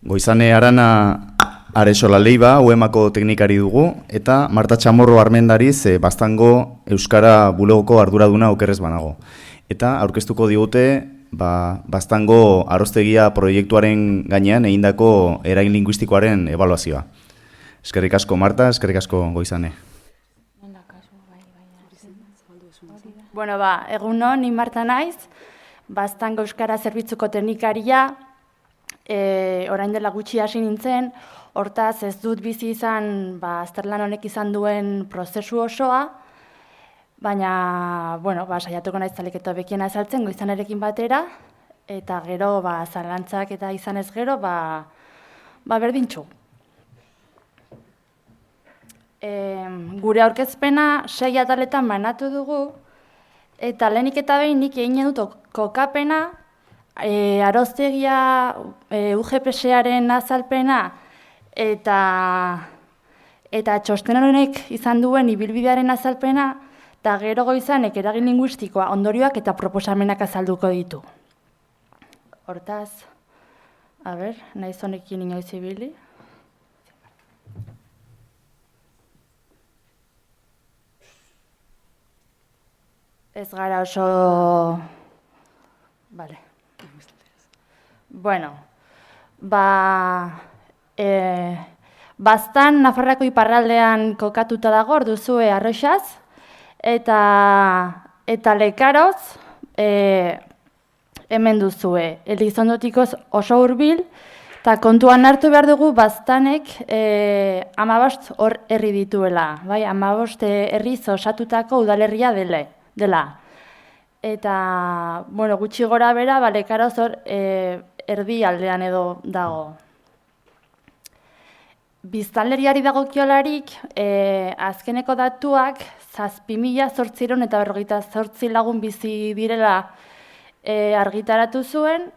Goizane Arana Aresola Leiba, UEMako teknikari dugu, eta Marta Chamorro Armendariz, Baztango Euskara bulegoko arduraduna okerrez banago. Eta aurkeztuko digute, Baztango aroztegia proiektuaren gainean egindako eragin linguistikoaren ebaluazioa. Eskerrik asko Marta, eskerrik asko Goizane. Bueno, egunon, ni Marta naiz, Baztango Euskara zerbitzuko teknikaria, orain dela gutxi hasi nintzen, hortaz ez dut bizi izan azterlan honek izan duen prozesu osoa, baina, saiatuko naiz zaleketo bekiena ezaltzen Goizanerekin batera, eta gero, zalantzak eta izan ez gero, berdintxu. Gure aurkezpena 6 ataletan banatu dugu, eta lehenik eta behin nik egin dut kokapena, aroztegia UGPS-aren azalpena eta txosten honek izan duen ibilbidearen azalpena, eta gero Goizanek eragin linguistikoa ondorioak eta proposamenak azalduko ditu. Hortaz, naiz honekin inoiz ibili. Ez gara oso... Bale. Bueno, Baztan Nafarroako iparraldean kokatuta dago, orduzue Arroxaz, eta Lekaroz hemen duzue. Elizondotikoz oso hurbil, eta kontuan hartu behar dugu Baztanek 15 hor herri dituela, 15 herriz osatutako udalerria dela. Eta, gutxi gora bera, Lekaroz hor erdi aldean edo dago. Biztanleriari dagokiolarik, azkeneko datuak 7.848 lagun bizi direla argitaratu zuen,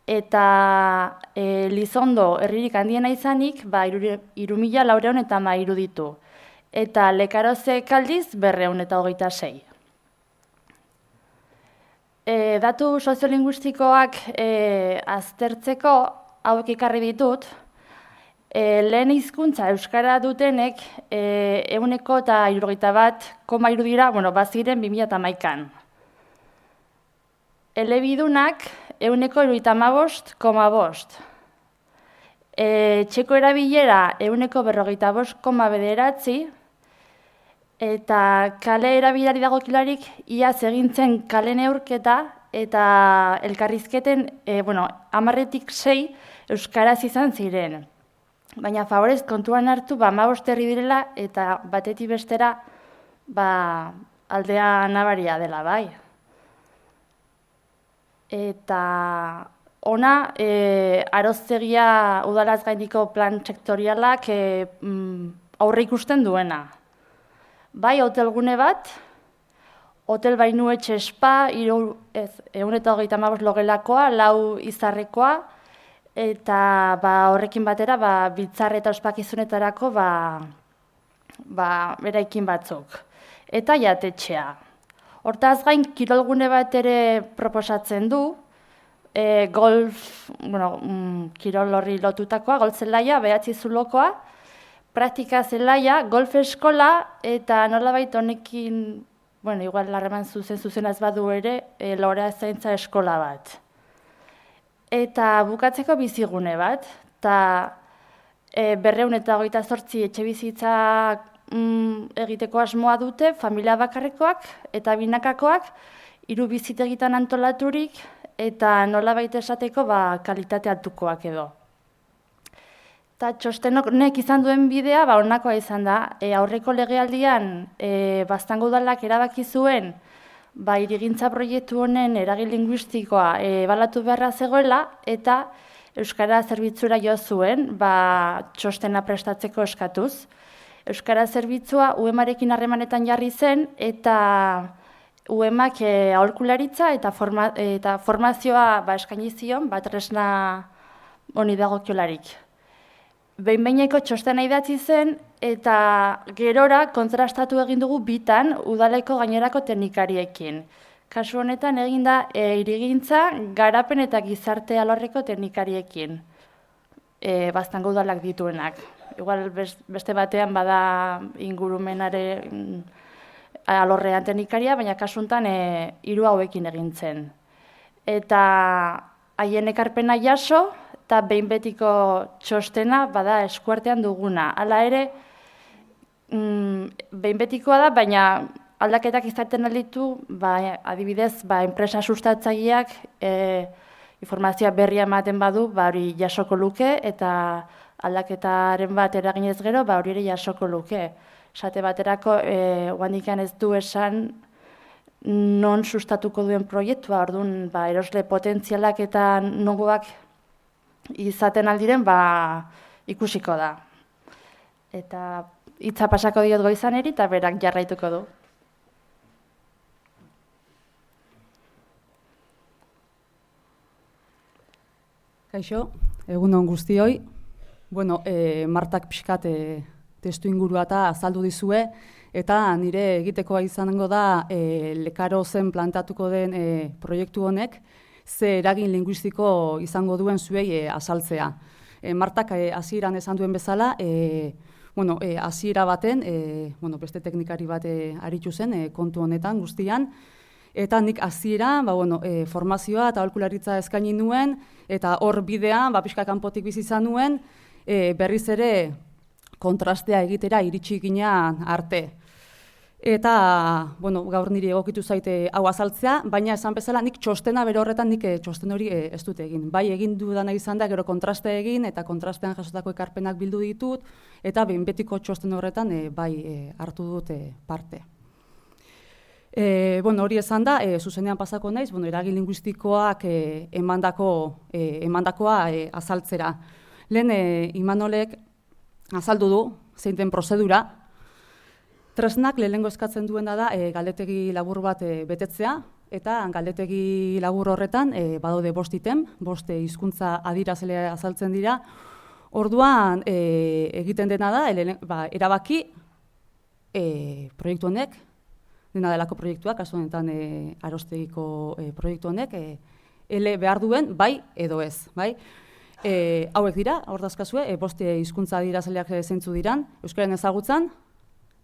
eta Elizondo herririk handiena izanik 3.413 ditu. Eta Lekarozek aldiz 226. Datu soziolinguistikoak aztertzeko hauek ekarri ditut, lehen hizkuntza euskara dutenek 171,3 dira, baziren 2011an. Elebidunak 175,5. Txeko erabilera 145,9, eta kale erabilari dagokilarik iaz egintzen kale neurketa eta elkarrizketen 10-6 euskaraz izan ziren. Baina favorez kontuan hartu 15 herri direla eta batetik bestera aldea nabaria dela, bai. Eta ona aroztegia udalaz gaindiko plan sektorialak aurre ikusten duena. Bai, hotelgune bat, hotel bainu etxe spa, 125 logelakoa, 4 izarrekoa, eta horrekin batera biltzar eta ospakizunetarako eraikin batzuk. Eta jatetxea. Hortaz gain, kirolgune bat ere proposatzen du, golf, kirol horri lotutakoa, golf zelaia, 9 zulokoa, praktika zelaia, golf eskola, eta nolabait honekin, igual harreman zuzenaz badu ere, lorea zaintza eskola bat. Eta bukatzeko bizigune bat, eta 228 etxe bizitza egiteko asmoa dute, familia bakarrekoak eta binakakoak, 3 bizitegitan antolaturik, eta nolabait esateko kalitate altukoak edo. Eta txostenek izan duen bidea, honakoa izan da, aurreko legealdian Baztango udalak erabaki zuen, hirigintza proiektu honen eragin linguistikoa ebaluatu beharra zegoela, eta Euskara zerbitzura jo zuen, txostena prestatzeko eskatuz. Euskara zerbitzua UEMarekin harremanetan jarri zen, eta UEMak aholkularitza eta formazioa eskaini zion, tresna honi dagokiolarik. Behin-behineko txostena idatzi zen, eta gerora kontrastatu egin dugu bitan udaleko gainerako teknikariekin. Kasu honetan eginda hirigintza, garapen eta gizarte alorreko teknikariekin. Baztango udalak dituenak. Igual beste batean bada ingurumenare alorrean teknikaria, baina kasuntan 3 hauekin egin zen. Eta haien ekarpena jaso, eta behin betiko txostena bada eskuartean duguna. Hala ere, behin betikoa da, baina aldaketak izaten alditu, adibidez, enpresa sustatzaileak informazioa berria ematen badu, hori jasoko luke, eta aldaketaren bat eraginez gero, hori ere jasoko luke. Esate baterako, oandikan ez du esan non sustatuko duen proiektua, orduan, erosle potentzialak eta nongoak izaten aldiren, ikusiko da. Eta hitza pasako diot Goizaneri, eta berak jarraituko du. Kaixo, egun on guztioi. Bueno, Martak pixkat testu ingurua eta azaldu dizue, eta nire egitekoa izango da Lekaro zen plantatuko den proiektu honek, ze eragin linguistiko izango duen zuei azaltzea. Martak hasieran esan duen bezala, hasiera baten, beste teknikari bat aritu zen kontu honetan guztian, eta nik hasiera formazioa eta aholkularitza eskaini nuen, eta hor bidean, pixka kanpotik bizi izan nuen, berriz ere kontrastea egitera iritsi ginean arte. Eta, gaur niri egokitu zaite hau azaltzea, baina esan bezala nik txostena bere horretan nik txosten hori ez dut egin. Bai egin dudana izan da, gero kontrastea egin, eta kontrastean jasotako ekarpenak bildu ditut, eta behin betiko txosten horretan bai hartu dut parte. Hori esan da, zuzenean pasako naiz, eragin linguistikoak emandakoa azaltzera. Lehen Imanolek azaldu du, zein den prozedura. Tresnak lehenengo eskatzen duena da galdetegi labur bat betetzea, eta galdetegi labur horretan badaude 5 item, 5 hizkuntza adierazle azaltzen dira. Orduan egiten dena da, erabaki proiektu honek, dena delako proiektua, kasu honetan Arostegiko proiektu honek, ele behar duen bai edo ez, bai? Hauek dira, hor dazkazue, 5 hizkuntza adierazleak zeintzu diran, euskaren ezagutzan,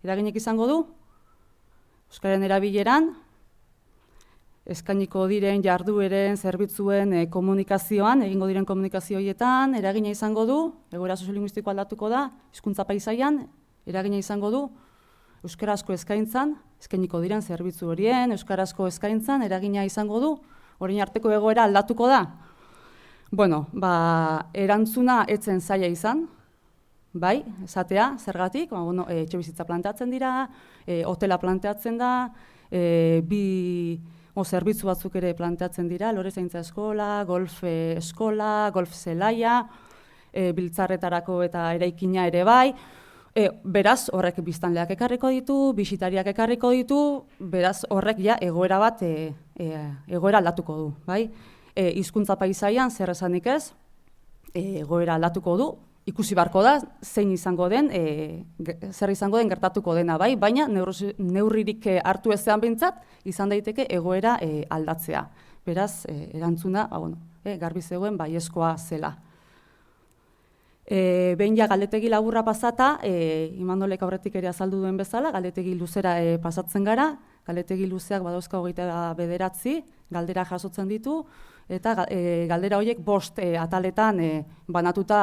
eraginek izango du, euskaren erabileran, eskainiko diren jardueren, zerbitzuen komunikazioan, egingo diren komunikazioietan, eragina izango du, egoera soziolinguistiko aldatuko da, hizkuntza paisaian, eragina izango du, euskarazko eskaintzan, eskainiko diren zerbitzu horien, euskarazko eskaintzan, eragina izango du, orain arteko egoera aldatuko da. Erantzuna etzen zaila izan, bai, esatea, zergatik, etxebizitza planteatzen dira, hotela planteatzen da, zerbitzu batzuk ere planteatzen dira, lorezaintza eskola, golf eskola, golf zelaia, biltzarretarako eta eraikina ere bai, beraz, horrek biztanleak ekarriko ditu, bisitariak ekarriko ditu, beraz, horrek ja egoera bat, egoera aldatuko du, bai? Hizkuntza paisaian, zer esanik ez, egoera aldatuko du, ikusi barko da, zein izango den, zer izango den gertatuko dena, bai? Baina neurririk hartu ezean behintzat, izan daiteke egoera aldatzea. Beraz, erantzuna, garbi zegoen baiezkoa zela. Behin ja galdetegi laburra pasata, Imanolek aurretik ere azaldu duen bezala, galdetegi luzera pasatzen gara, galdetegi luzeak badauzka 29 galdera jasotzen ditu, eta galdera horiek 5 ataletan banatuta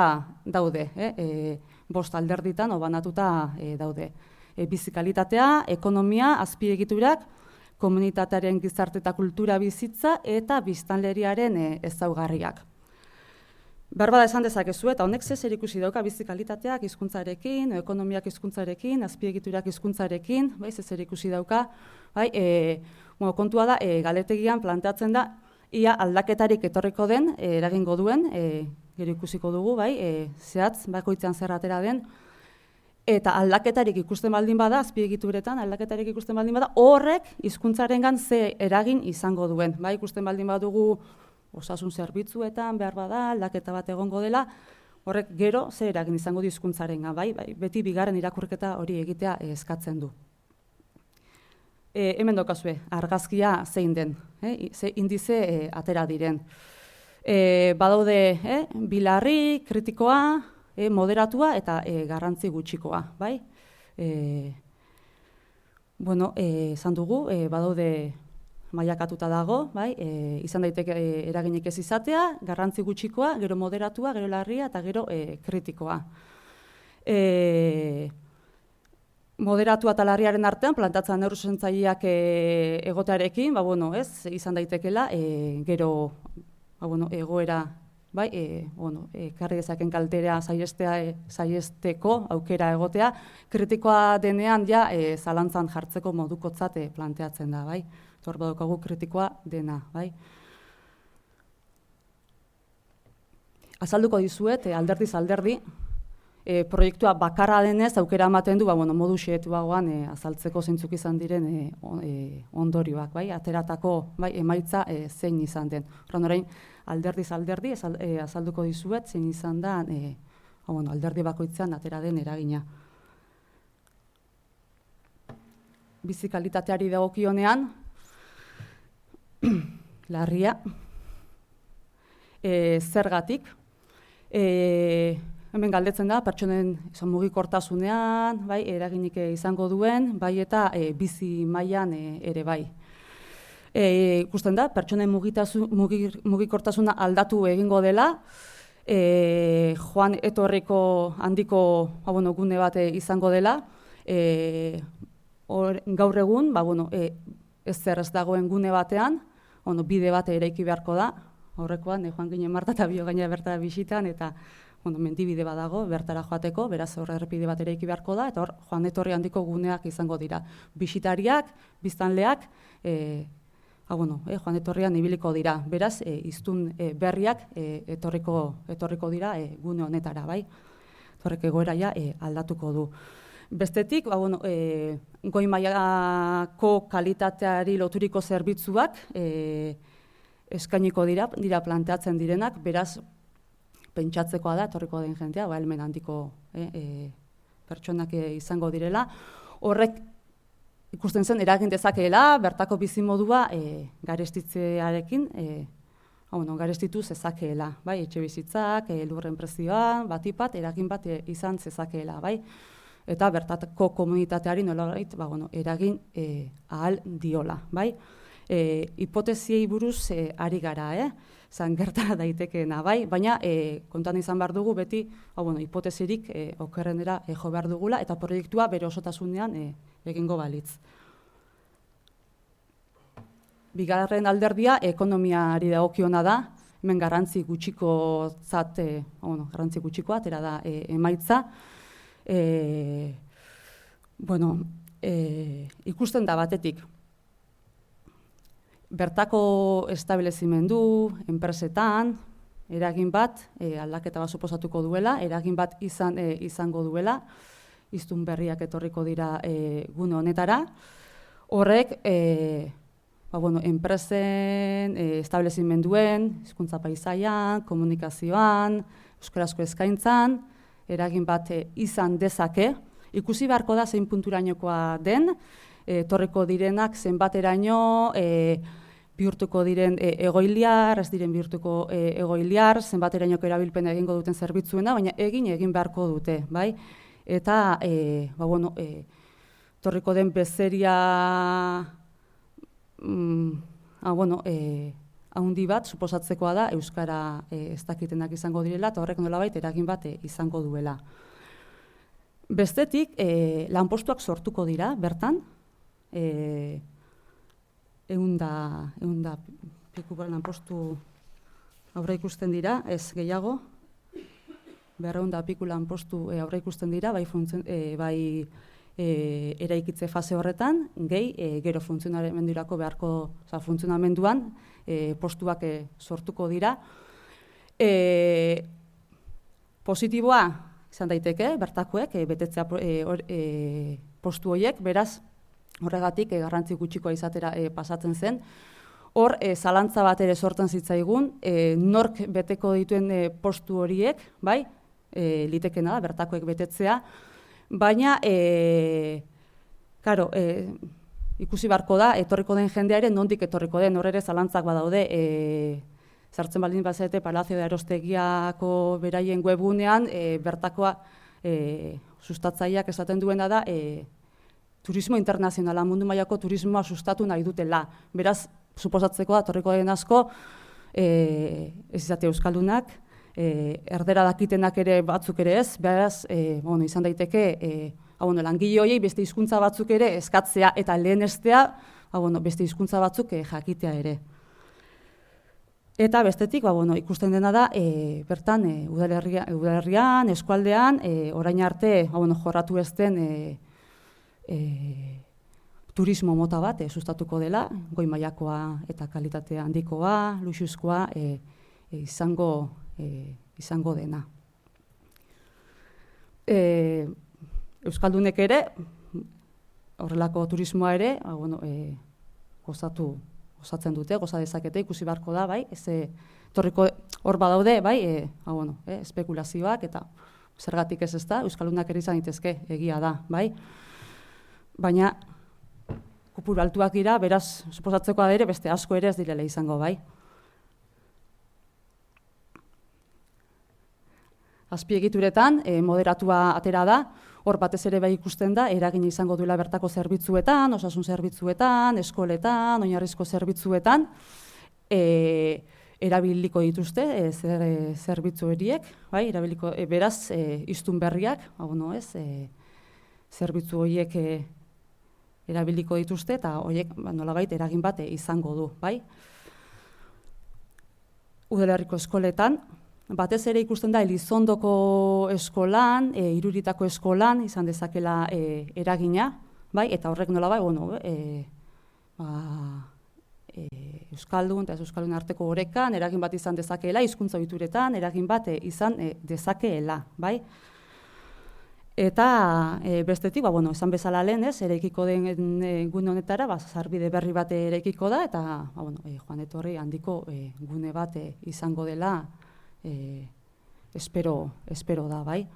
daude, 5 alderditan banatuta daude. Bizikalitatea, ekonomia, azpiegiturak, komunitatearen gizarte eta kultura bizitza eta biztanleriaren ezaugarriak. Berbada esan dezakezu, eta honek zer ikusi dauka bizikalitateak hizkuntzarekin, ekonomiak hizkuntzarekin, azpiegiturak hizkuntzarekin, zer ikusi dauka. Kontua da, galetegian planteatzen da, ia aldaketarik etorriko den, eragingo duen, gero ikusiko dugu, zehatz, bakoitzean zer atera den, eta aldaketarik ikusten baldin bada, azpiegituretan, aldaketarik ikusten baldin bada, horrek hizkuntzarengan ze eragin izango duen. Ikusten baldin badugu, osasun zerbitzuetan, behar bada, aldaketa bat egongo dela, horrek gero ze eragin izango du hizkuntzarengan, beti bigarren irakurketa hori egitea eskatzen du. Hemen daukazue, argazkia zein den, ze indize atera diren. Badaude bilarri, kritikoa, moderatua eta garrantzi gutxikoa, bai? Esan dugu, badaude mailakatuta dago, bai? Izan daiteke eraginik ez izatea, garrantzi gutxikoa, gero moderatua, gero larria eta gero kritikoa. Moderatua eta larriaren artean plantatzen neurzentzaileak egotearekin, izan daitekela, gero egoera, bai, ekarri dezaken kaltera saihesteko aukera egotea, kritikoa denean ja zalantzan jartzeko modukotzat planteatzen da, bai. Hor badaukagu kritikoa dena, bai. Azalduko dizuet, alderdiz alderdi, proiektua bakarra denez aukera ematen du, modu xehetuagoan azaltzeko zeintzuk izan diren ondorioak, bai, ateratako emaitza zein izan den. Orain alderdiz alderdi azalduko dizuet zein izan da alderdi bakoitzean atera den eragina. Bizi kalitateari dagokionean, larria, zergatik, hemen galdetzen da, pertsonen mugikortasunean, bai, eraginik izango duen, bai eta bizi mailan ere bai. Ikusten da, pertsonen mugikortasuna aldatu egingo dela, joan etorriko handiko gune bat izango dela, gaur egun, ezer ez dagoen gune batean, bide bat eraiki beharko da, horrekoan, joan ginen Marta eta bio gaina bertara bisitan, eta mendibide badago bertara joateko, beraz hor errepide bat eraiki beharko da, eta hor joan etorri handiko guneak izango dira. Bisitariak, biztanleak, joan etorrian ibiliko dira. Beraz, hiztun berriak etorriko dira gune honetara, bai? Horrek egoera ja aldatuko du. Bestetik, goi mailako kalitateari loturiko zerbitzuak eskainiko dira planteatzen direnak, beraz, pentsatzekoa da, etorriko den jentea, helmen handiko pertsonak izango direla. Horrek ikusten zen eragin dezakeela, bertako bizimodua garestitzearekin, garestitu zezakeela, bai, etxe bizitzak, lurren prezioa, batipat, eragin bat izan zezakeela, bai. Eta bertako komunitateari nolabait, eragin ahal diola, bai. Hipoteziei buruz ari gara, zan gerta daitekeena, bai, baina kontan izan behar dugu beti, hipotezirik okerrenera jo behar dugula eta proiektua bere osotasunean egingo balitz. Bigarren alderdia ekonomiari dagokiona da, hemen garrantzi gutxikoa atera da emaitza. Ikusten da batetik, bertako establezimendu, enpresetan, eragin bat, aldaketa bat suposatuko duela, eragin bat izango duela, hiztun berriak etorriko dira gune honetara. Horrek, enpresen, establezimenduen, hizkuntza paisaian, komunikazioan, euskarazko eskaintzan, eragin bat izan dezake. Ikusi beharko da zein punturainokoa den, etorriko direnak zenbateraino, bihurtuko diren egoiliar, ez diren bihurtuko egoiliar, zenbaterainoko erabilpena egingo duten zerbitzuena, baina egin beharko dute, bai? Eta, etorriko den bezeria haundi bat, suposatzekoa da, euskara ez dakitenak izango direla, eta horrek nolabait eragin bat izango duela. Bestetik, lanpostuak sortuko dira, bertan, 100 piku lanpostu aurre ikusten dira, ez gehiago, 200 piku lanpostu aurre ikusten dira, bai eraikitze fase horretan, gero funtzionamenduan postuak sortuko dira. Positiboa izan daiteke, bertakoek, betetzea postu horiek, beraz, horregatik garrantzi gutxikoa izatera pasatzen zen. Hor, zalantza bat ere sortzen zitzaigun, nork beteko dituen postu horiek, bai, litekena da, bertakoek betetzea, baina, ikusi beharko da, etorriko den jendearen nondik etorriko den, hor ere zalantzak badaude, sartzen baldin bazete Palacio de Arostegiako beraien webgunean, bertakoa sustatzaileak esaten duena da, turismo internazionala, mundu mailako turismoa sustatu nahi dutela. Beraz, suposatzeko da, torriko den asko, ez izate euskaldunak, erdera dakitenak ere batzuk ere ez, beraz, izan daiteke, langile horiei beste hizkuntza batzuk ere eskatzea eta lehenestea, beste hizkuntza batzuk jakitea ere. Eta bestetik, ikusten dena da, bertan, udalerrian, eskualdean, orain arte, jorratu ez den turismo mota bat sustatuko dela, goi mailakoa eta kalitate handikoa, luxuzkoa izango dena. Euskaldunek ere, horrelako turismoa ere, gozatzen dute, goza dezakete, ikusi beharko da, bai, torriko hor badaude, bai, espekulazioak eta zergatik ez da, euskaldunak ere izan ditezke, egia da, bai. Baina, kopuru altuak dira, beraz, suposatzeko ere, beste asko ere ez direla izango, bai. Azpiegituretan, moderatua atera da, hor batez ere bai ikusten da, eragina izango duela bertako zerbitzuetan, osasun zerbitzuetan, eskoletan, oinarrizko zerbitzuetan, erabiliko dituzte zerbitzu horiek, bai, erabiliko, beraz, hiztun berriak, zerbitzu horiek erabiliko dituzte, eta horiek nolabait eragin bat izango du, bai. Udalerriko eskoletan, batez ere ikusten da Elizondoko eskolan, Iruritako eskolan izan dezakela eragina, bai, eta horrek nolabait, euskaldun eta euskaldun arteko orekan eragin bat izan dezakeela, hizkuntza ohituretan eragin bat izan dezakeela, bai. Eta bestetik, esan bezala lehen ez, eraikiko den gune honetara, sarbide berri bat eraikiko da, eta joan etorri handiko gune bat izango dela, espero da, bai.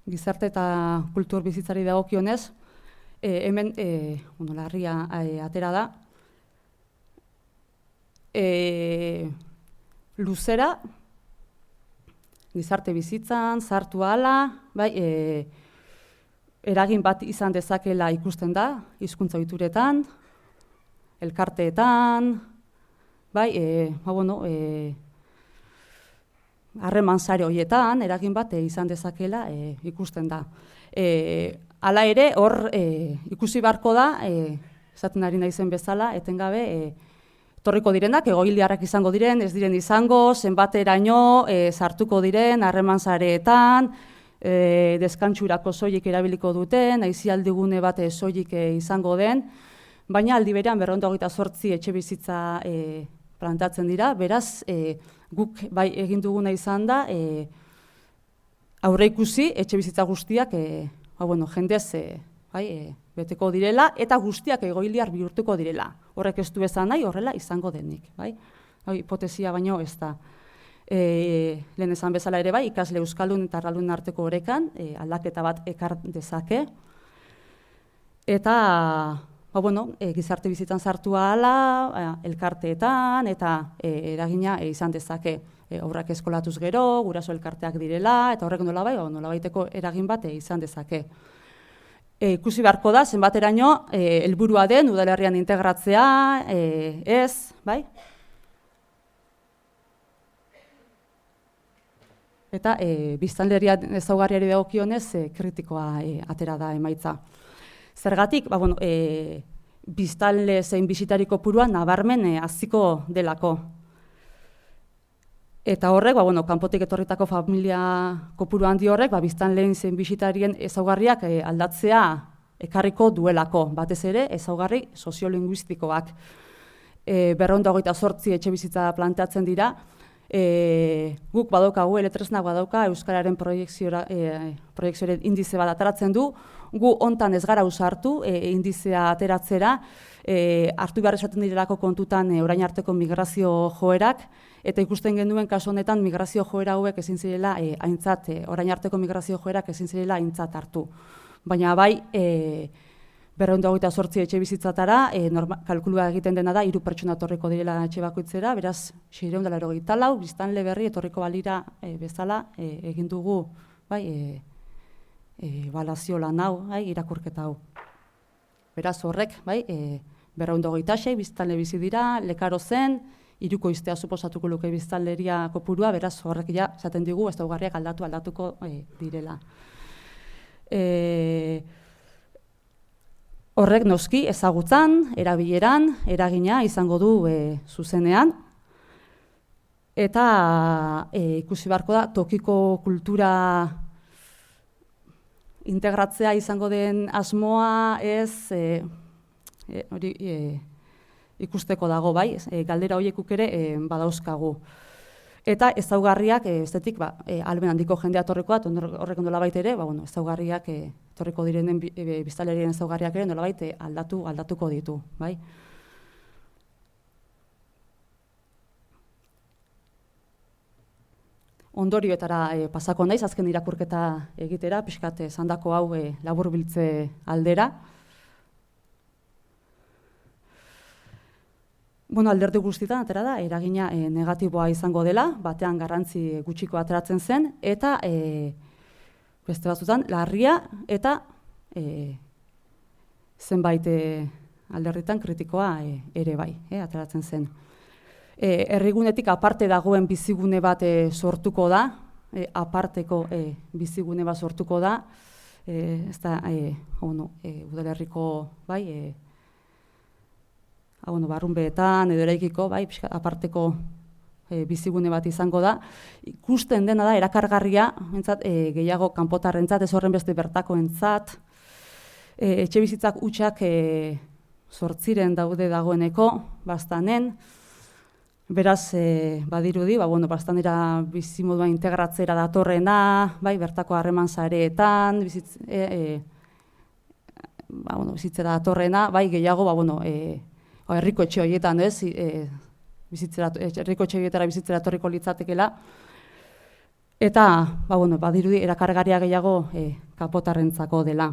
Gizarte eta kultur bizitzari dagokionez, hemen larria atera da. Luzera, gizarte bizitzan, sartu ahala, bai, eragin bat izan dezakela ikusten da, hizkuntza ohituretan, elkarteetan, bai, harreman sare horietan, eragin bat izan dezakela ikusten da. Hala ere, hor ikusi beharko da, esaten ari naizen bezala, etengabe, torriko direnak, egoiliarrak izango diren, ez diren izango, zenbateraino sartuko diren, harreman sareetan, deskantsurako soilik erabiliko duten, aisialdigune bat soilik izango den, baina aldi berean 228 etxe bizitza plantatzen dira, beraz, guk bai egin duguna izan da, aurreikusi etxe bizitza guztiak, jendez, beteko direla, eta guztiak egoiliar bihurtuko direla. Horrek ez du esan nahi, horrela izango denik, bai? Hipotesia baino ez da. Lehen esan bezala ere bai, ikasle euskaldun eta arraldun arteko orekan, aldaketa bat ekar dezake. Eta, gizarte bizitzan sartu ahala, elkarteetan, eta eragina izan dezake. Haurrak eskolatuz gero, guraso elkarteak direla, eta horrek nolabaiteko eragin bat izan dezake. Ikusi beharko da, zenbateraino, helburua den udalerrian integratzea, ez, bai? Eta biztanleria ezaugarriari dagokionez kritikoa atera da emaitza. Zergatik, biztanle zein bisitari kopurua nabarmen haziko delako. Eta horrek, kanpotik etorritako familia kopuru handi horrek, biztanleen zein bisitarien ezaugarriak aldatzea ekarriko duelako, batez ere ezaugarri soziolinguistikoak. 228 etxe bizitza planteatzen dira, guk badaukagu, eletresnak badauka, Euskararen proiekzioaren indize bat ateratzen du, gu hontan ez gara usartu indizea ateratzera, hartu behar esaten direlako kontutan orain arteko migrazio joerak, eta ikusten genuen kasu honetan migrazio joera hauek ezin zirela orain arteko migrazio joerak ezin zirela aintzat hartu. Baina bai, 428 etxe bizitzatara, kalkulua egiten dena da, 3 pertsona etorriko direla etxe bakoitzera, beraz, 684, biztanle berri etorriko balira bezala egin dugu, bai, ebaluazio lan hau, irakurketa hau. Beraz, horrek, bai, 426 biztanle bizi dira, Lekaro zen, 3 iztea suposatuko luke biztanleria kopurua, beraz, horrek ja, esaten digu, ezaugarriak aldatuko direla. Horrek noski ezagutzan, erabileran, eragina izango du zuzenean. Eta ikusi beharko da, tokiko kultura integratzea izango den asmoa ez, hori ikusteko dago, bai, galdera horiekuk ere badauzkagu. Eta ezaugarriak, estetik, alben handiko jendea etorriko da, horrek nolabait ere, ezaugarriak etorriko direnen biztanlerien ezaugarriak ere nolabait aldatuko ditu, bai. Ondorioetara pasako naiz, azken irakurketa egitera, pixkat esandako hau laburbiltze aldera. Alderdi guztietan atera da, eragina negatiboa izango dela, batean garrantzi gutxiko ateratzen zen, eta beste batzutan larria eta zenbait alderditan kritikoa ere bai, ateratzen zen. Herrigunetik aparte dagoen bizigune bat sortuko da, aparteko bizigune bat sortuko da, ez da, udalerriko, bai, barrunbeetan edo eraikiko, bai, aparteko bizigune bat izango da. Ikusten dena da, erakargarria, gehiago kanpotarrentzat, ez horren beste bertakoentzat, etxe bizitzak hutsak 8 daude dagoeneko, bastanen, beraz, badirudi, bastanera bizimodua integratzera datorrena, bai, bertako harreman sareetan, bizitzera datorrena, bai, gehiago, herriko etxe horietan, ez, herriko etxe horietara bizitzera etorriko litzatekela, eta, badirudi, erakargarria gehiago kapotarrentzako dela.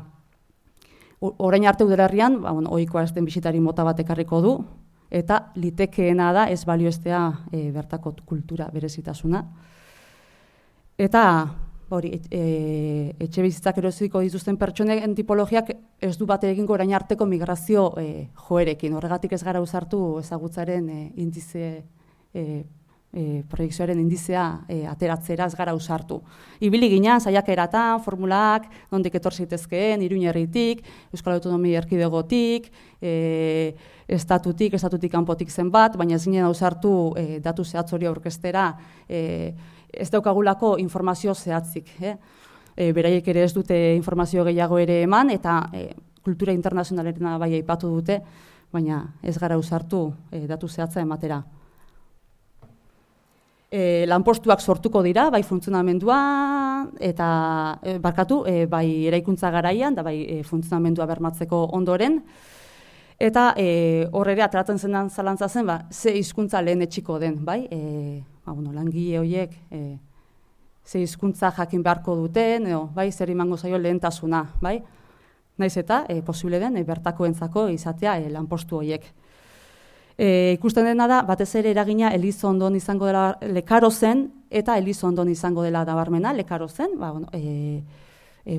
Orain arte udalerrian, ohikoa ez den bisitari mota bat ekarriko du, eta litekeena da ez balioestea bertako kultura berezitasuna. Eta, etxe bizitzak erosiko dituzten pertsonen tipologiak ez du bate egingo orain arteko migrazio joerekin. Horregatik ez gara usartu ezagutzaren indize, proiekzioaren indizea ateratzera ez gara usartu. Ibili ginen, saiakeratan, formulak, nondik etor zitezkeen, Iruña herritik, Euskal Autonomia Erkidegotik, estatutik kanpotik zenbat, baina ez ginen usartu datu zehatz hori aurkeztera, ez daukagulako informazio zehatzik. Beraiek ere ez dute informazio gehiago ere eman, eta kultura internazionalena bai aipatu dute, baina ez gara usartu datu zehatza ematera. Lanpostuak sortuko dira, bai funtzionamendua, eta bai eraikuntza garaian, da bai funtzionamendua bermatzeko ondoren, eta hor ere ateratzen zen zalantza zen, ze hizkuntza lehen etxiko den, bai? Langile horiek ze hizkuntza jakin beharko duten, bai, zer imango zaio lehentasuna, bai? Naiz eta posible den bertakoentzako izatea lanpostu horiek. Ikusten dena da, batez ere eragina Elizondon izango dela Lekaro zen, eta Elizondon izango dela nabarmena, Lekaro zen,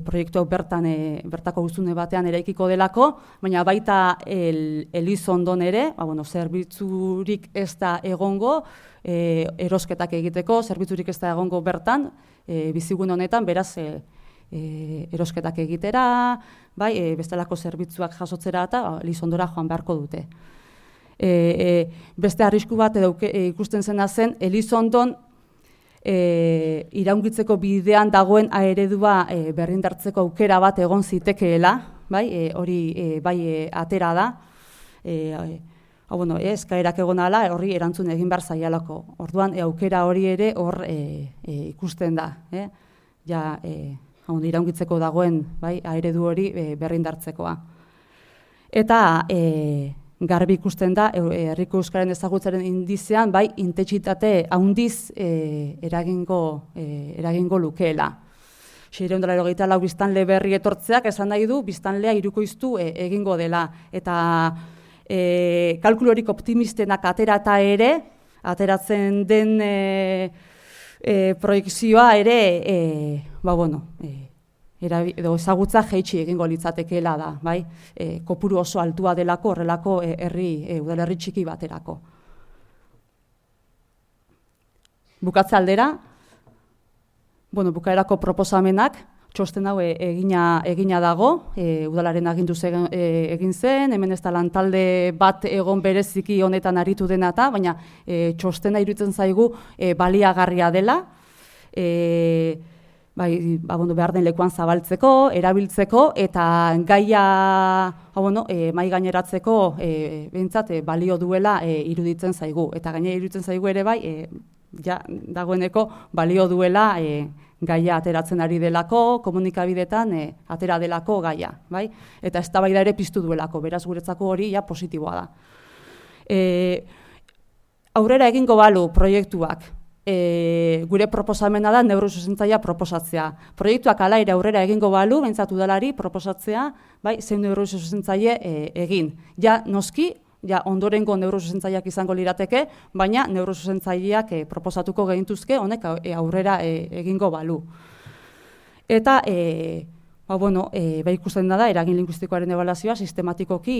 proiektu bertako guztune batean eraikiko delako, baina baita Elizondon ere, zerbitzurik ez da egongo, erosketak egiteko, zerbitzurik ez da egongo bertan, bizigun honetan, beraz, erosketak egitera, bestelako zerbitzuak jasotzera eta Elizondora joan beharko dute. Beste arrisku bat ikusten zena zen, Elizondon iraungitzeko bidean dagoen eredua berrindartzeko aukera bat egon zitekeela, hori atera da, eskaerak egon ala, horri erantzun egin behar zaialako. Orduan, aukera hori ere hor ikusten da, iraungitzeko dagoen eredu hori berrindartzekoa. Eta garbi ikusten da, herriko euskararen ezagutzaren indizean, intentsitate handiz eragingo lukeela. 684 biztanle berri etortzeak esan nahi du biztanlea hirukoiztu egingo dela. Eta kalkulorik optimistenak aterata ere, ateratzen den proiekzioa ere, ezagutza jaitsi egingo litzatekeela da, bai? Kopuru oso altua delako horrelako udalerri txiki baterako. Bukatze aldera, bukaerako proposamenak, txosten hau egina dago, udalaren aginduz egin zen, hemen ez da lantalde bat egon bereziki honetan aritu dena eta, baina txostena iruditzen zaigu baliagarria dela, behar den lekuan zabaltzeko, erabiltzeko, eta gaia mai gaineratzeko behintzat balio duela iruditzen zaigu. Eta gainera iruditzen zaigu ere dagoeneko balio duela gaia ateratzen ari delako, komunikabidetan atera delako gaia, bai? Eta eztabaida ere piztu duelako, beraz guretzako hori positiboa da. Aurrera egingo balu proiektuak, gure proposamena da neurozuzentzailea proposatzea. Proiektuak hala ere aurrera egingo balu, behintzat udalari proposatzea, bai, zein neurozuzentzaile egin. Ja, noski, ondorengo neurozuzentzaileak izango lirateke, baina neurozuzentzaileak proposatuko gehintuzke, honek aurrera egingo balu. Eta, ikusten da, eragin linguistikoaren ebaluazioa sistematikoki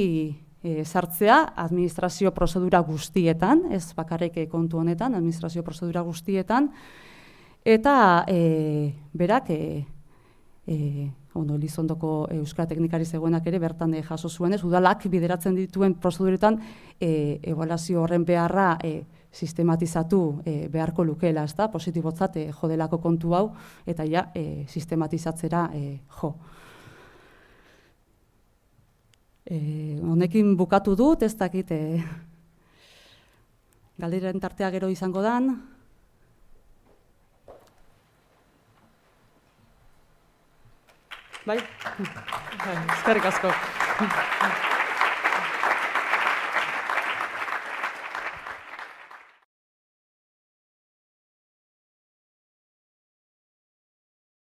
sartzea administrazio prozedura guztietan, ez bakarrik kontu honetan, administrazio prozedura guztietan, eta berak, Elizondoko euskara teknikari zegoenak ere bertan jaso zuenez, udalak bideratzen dituen prozeduretan ebaluazio horren beharra sistematizatu beharko lukeela, ezta? Positibotzat jodelako kontu hau eta sistematizatzera jo. Honekin bukatu dut, ez dakit galderen tartea gero izango dan. Bai? Eskerrik asko.